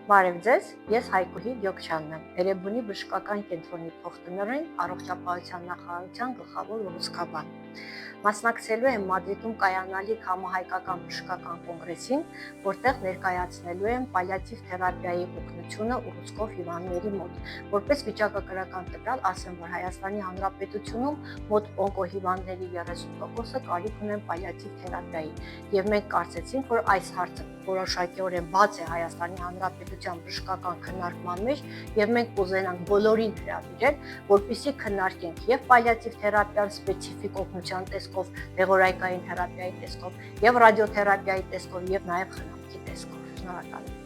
Բարև ձեզ, ես Հայկուհի Գյոքչյանն եմ, Էրեբունի բժշկական կենտրոնի փոխտնօրեն, առողջապահության նախարարության գլխավոր ուռուցքաբան։ Մասնակցելու եմ Մադրիդում կայանալիք համահայկական բժշկական կոնգրեսին, որտեղ ներկայացնելու եմ պալիատիվ թերապիայի օգնությունը ուռուցքով հիվանդների մոտ։ Որպես վիճակագրական տվյալ, ասեմ, որ Հայաստանի Հանրապետությունում մոտ օնկոհիվանդների 30%-ը կարիք ունեն պալիատիվ թերապիայի, եւ մենք կարծեցինք, որ այս հարցը որոշակիորեն բաց է Հայաստանի Հանրապետության բժշկական քննարկման մեջ եւ մենք կուզենանք բոլորին հրավիրել, որպեսզի քննարկենք եւ պալիատիվ թերապիան սպეციფიկ օգնության տեսքով, դեղորայքային թերապիայի տեսքով եւ ռադիոթերապիայի տեսքով եւ նաեւ խնամքի տեսքով։ Շնորհակալ եմ։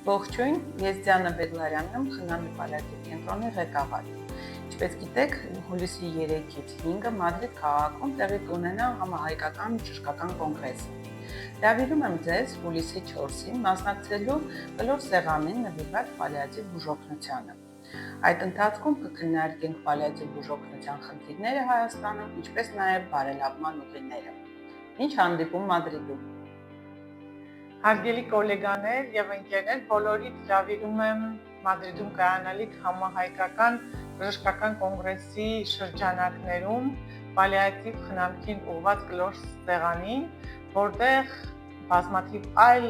Ողջույն, ես Դիանա Բեգլարյանն եմ, Խնամի պալիատիվ կենտրոնի ղեկավար։ Ինչպես գիտեք, հուլիսի 3-ից 5-ը Մադրիդ քաղաքում տեղի կունենա համահայկական բժշկական կոնգրեսը։ Հրավիրում եմ ձեզ հուլիսի 4-ին մասնակցելու կլոր սեղանին նվիրված պալիատիվ բուժօգնությանը։ Այդ ընթացքում կքննարկենք պալիատիվ բուժօգնության խնդիրները Հայաստանում, ինչպես նաև բարելավման ուղիները։ Ինչ հանդիպում Մադրիդում։ Հարգելի գոլեգաներ եւ ընկերներ, բոլորիդ հրավիրում եմ Մադրիդում կայանալիք համահայկական բժշկական կոնգրեսի շրջանակներում պալիատիվ խնամքին ուղղված կլոր սեղանին, որտեղ բազմաթիվ այլ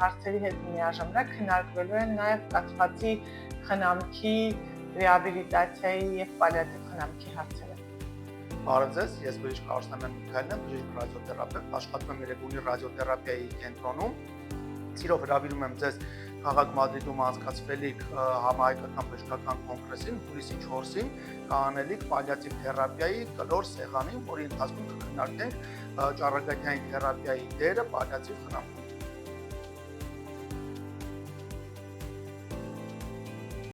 հարցերի հետ միաժամանակ քննարկվելու են նաև կաթվածի խնամքի, ռեաբիլիտացիայի եւ պալիատիվ խնամքի հարցերը։ Բարև ձեզ, ես բժիշկ Արսենե Միքայելն եմ, բժիշկ ռադիոթերապևտ, աշխատում եմ Էրեբունի ռադիոթերապիայի կենտրոնում։ Սիրով հրավիրում եմ ձեզ քաղաք Մադրիդում անցկացվելիք համահայկական բժշկական կոնգրեսին հուլիսի 4-ին կանելիք պալիատիվ թերապիայի կլոր սեղանին, որի ընթացքում կքննարկենք ճառագայթային թերապիայի դերը պալիատիվ խնամքում։